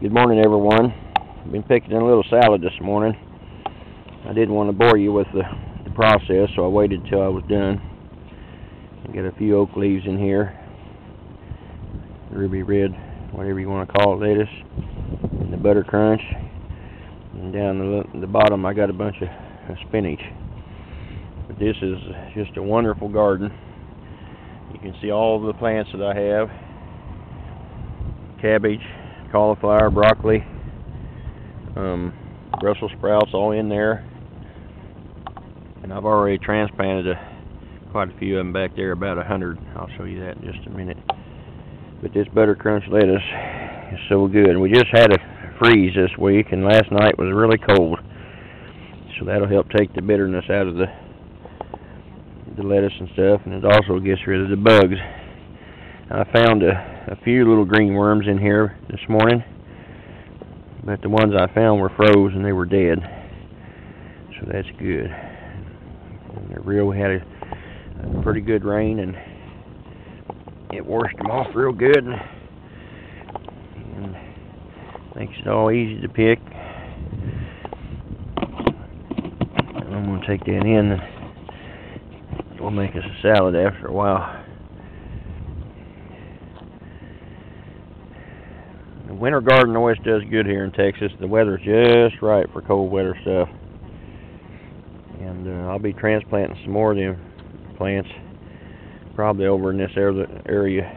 Good morning, everyone. I've been picking in a little salad this morning. I didn't want to bore you with the process, so I waited till I was done. I got a few oak leaves in here, ruby red, whatever you want to call it, lettuce, and the buttercrunch. And down the bottom, I got a bunch of spinach. But this is just a wonderful garden. You can see all of the plants that I have: cabbage, cauliflower, broccoli, Brussels sprouts, all in there. And I've already transplanted quite a few of them back there, about 100. I'll show you that in just a minute. But this buttercrunch lettuce is so good. We just had a freeze this week, and last night was really cold, so that'll help take the bitterness out of the lettuce and stuff, and it also gets rid of the bugs. I found a few little green worms in here this morning, but the ones I found were froze and they were dead, so that's good. And we had a pretty good rain, and it washed them off real good, and makes it all easy to pick. And I'm going to take that in, and we'll make us a salad after a while. The winter garden always does good here in Texas. The weather's just right for cold weather stuff. And I'll be transplanting some more of them plants, probably over in this area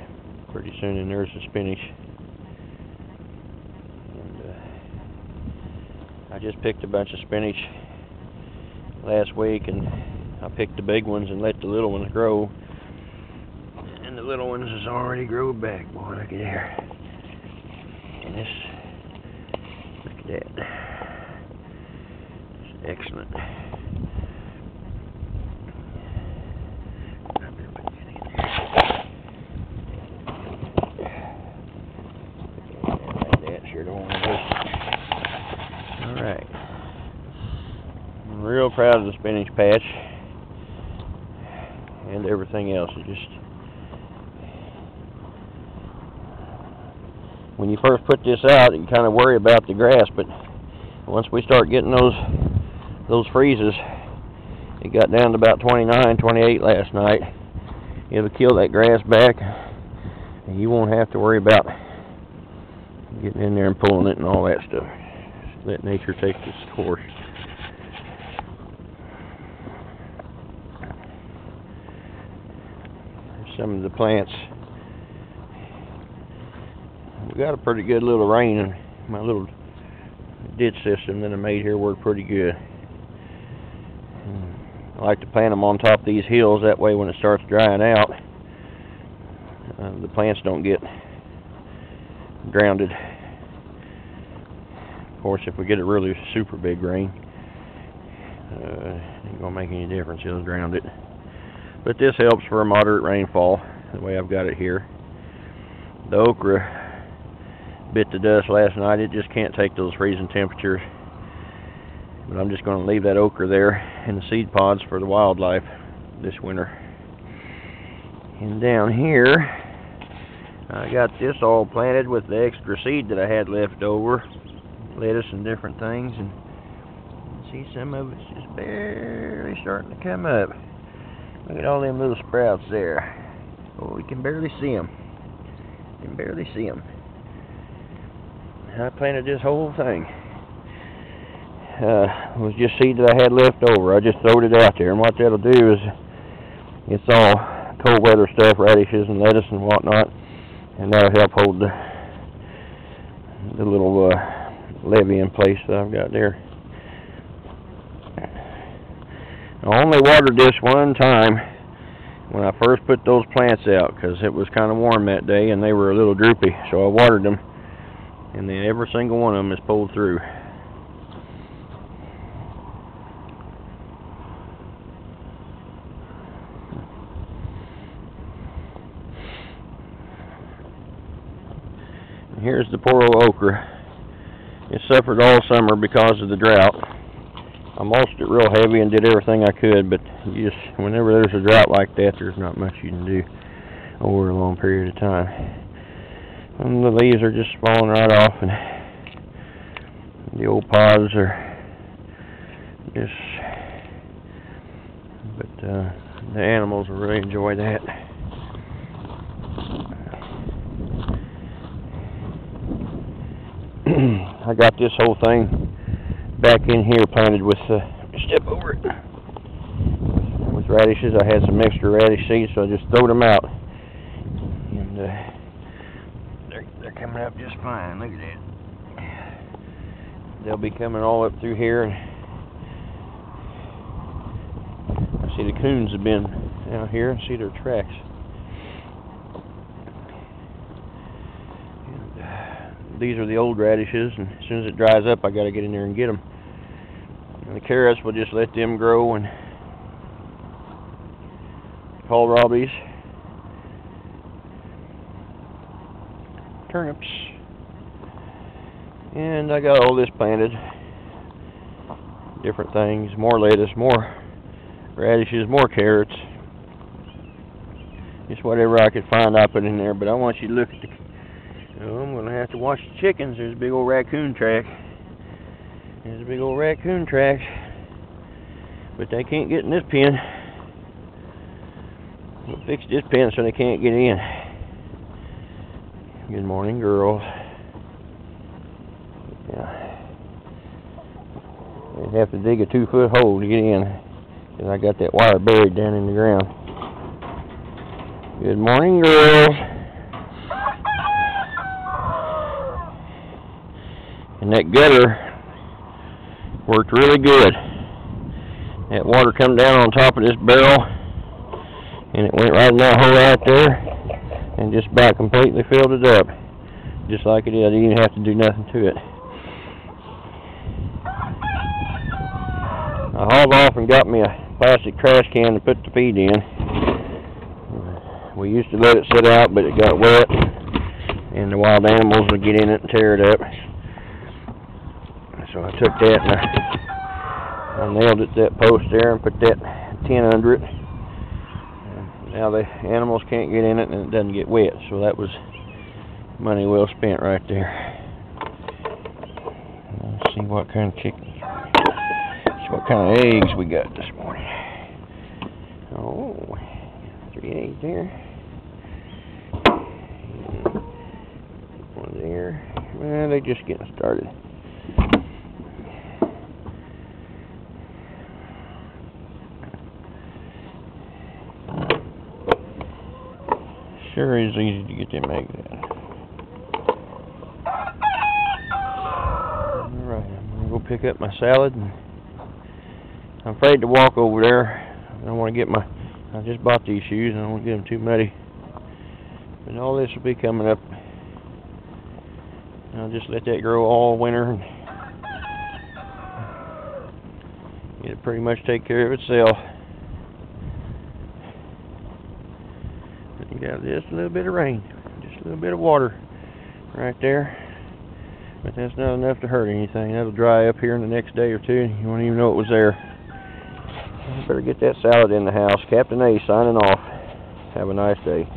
pretty soon. And there's the spinach. And I just picked a bunch of spinach last week, and I picked the big ones and let the little ones grow. And the little ones has already grown back. Boy, look at here. And this, look at that. It's excellent. Like that, sure don't want to waste it. Alright. I'm real proud of the spinach patch and everything else. It just, when you first put this out, you kind of worry about the grass, but once we start getting those freezes, it got down to about 29, 28 last night. It'll kill that grass back, and you won't have to worry about getting in there and pulling it and all that stuff. Just let nature take its course. Some of the plants. We got a pretty good little rain, and my little ditch system that I made here worked pretty good. I like to plant them on top of these hills, that way when it starts drying out, the plants don't get drowned. Of course, if we get a really super big rain, it ain't gonna make any difference, it'll drown it. But this helps for a moderate rainfall, the way I've got it here. The okra bit the dust last night. It just can't take those freezing temperatures. But I'm just going to leave that okra there in the seed pods for the wildlife this winter. And down here, I got this all planted with the extra seed that I had left over, lettuce and different things. And see, some of it's just barely starting to come up. Look at all them little sprouts there. Oh, we can barely see them. You can barely see them. I planted this whole thing. It was just seed that I had left over. I just throwed it out there, and what that'll do is, it's all cold weather stuff, radishes and lettuce and whatnot, and that'll help hold the little levee in place that I've got there. I only watered this one time when I first put those plants out, because it was kind of warm that day and they were a little droopy, so I watered them, and then every single one of them is pulled through. And here's the poor old okra. It suffered all summer because of the drought. I mulched it real heavy and did everything I could, but you just, whenever there's a drought like that, there's not much you can do over a long period of time. And the leaves are just falling right off, and The old pods are just, but the animals will really enjoy that. I got this whole thing back in here planted with, step over it, with radishes. I had some extra radish seeds, so I just throwed them out. And they're coming up just fine. Look at that. They'll be coming all up through here. I see the coons have been out here. I see their tracks. These are the old radishes, and as soon as it dries up, I got to get in there and get them. And the carrots, we'll just let them grow, and kohlrabies, turnips, and I got all this planted. Different things, more lettuce, more radishes, more carrots. Just whatever I could find, I put in there. But I want you to look at the. Oh, I'm gonna have to watch the chickens. There's a big old raccoon track. There's a big old raccoon track. But they can't get in this pen. We'll fix this pen so they can't get in. Good morning, girls. Yeah. They have to dig a 2-foot hole to get in, because I got that wire buried down in the ground. Good morning, girls. And that gutter worked really good. That water come down on top of this barrel, and it went right in that hole out there, and just about completely filled it up, just like it is. I didn't even have to do nothing to it. I hauled off and got me a plastic trash can to put the feed in. We used to let it sit out, but it got wet, and the wild animals would get in it and tear it up. So I took that and I nailed it to that post there and put that tin under it. And now the animals can't get in it and it doesn't get wet. So that was money well spent right there. Let's see what kind of chickens. See what kind of eggs we got this morning. Oh, 3 eggs there. One there. Well, they're just getting started. Sure is easy to get them eggs out. Alright, I'm going to go pick up my salad. And I'm afraid to walk over there. I don't want to get I just bought these shoes and I don't want to get them too muddy. But all this will be coming up. I'll just let that grow all winter. And it'll pretty much take care of itself. You got just a little bit of rain, just a little bit of water right there, but that's not enough to hurt anything. That'll dry up here in the next day or two. You won't even know it was there. I better get that salad in the house. Captain A signing off. Have a nice day.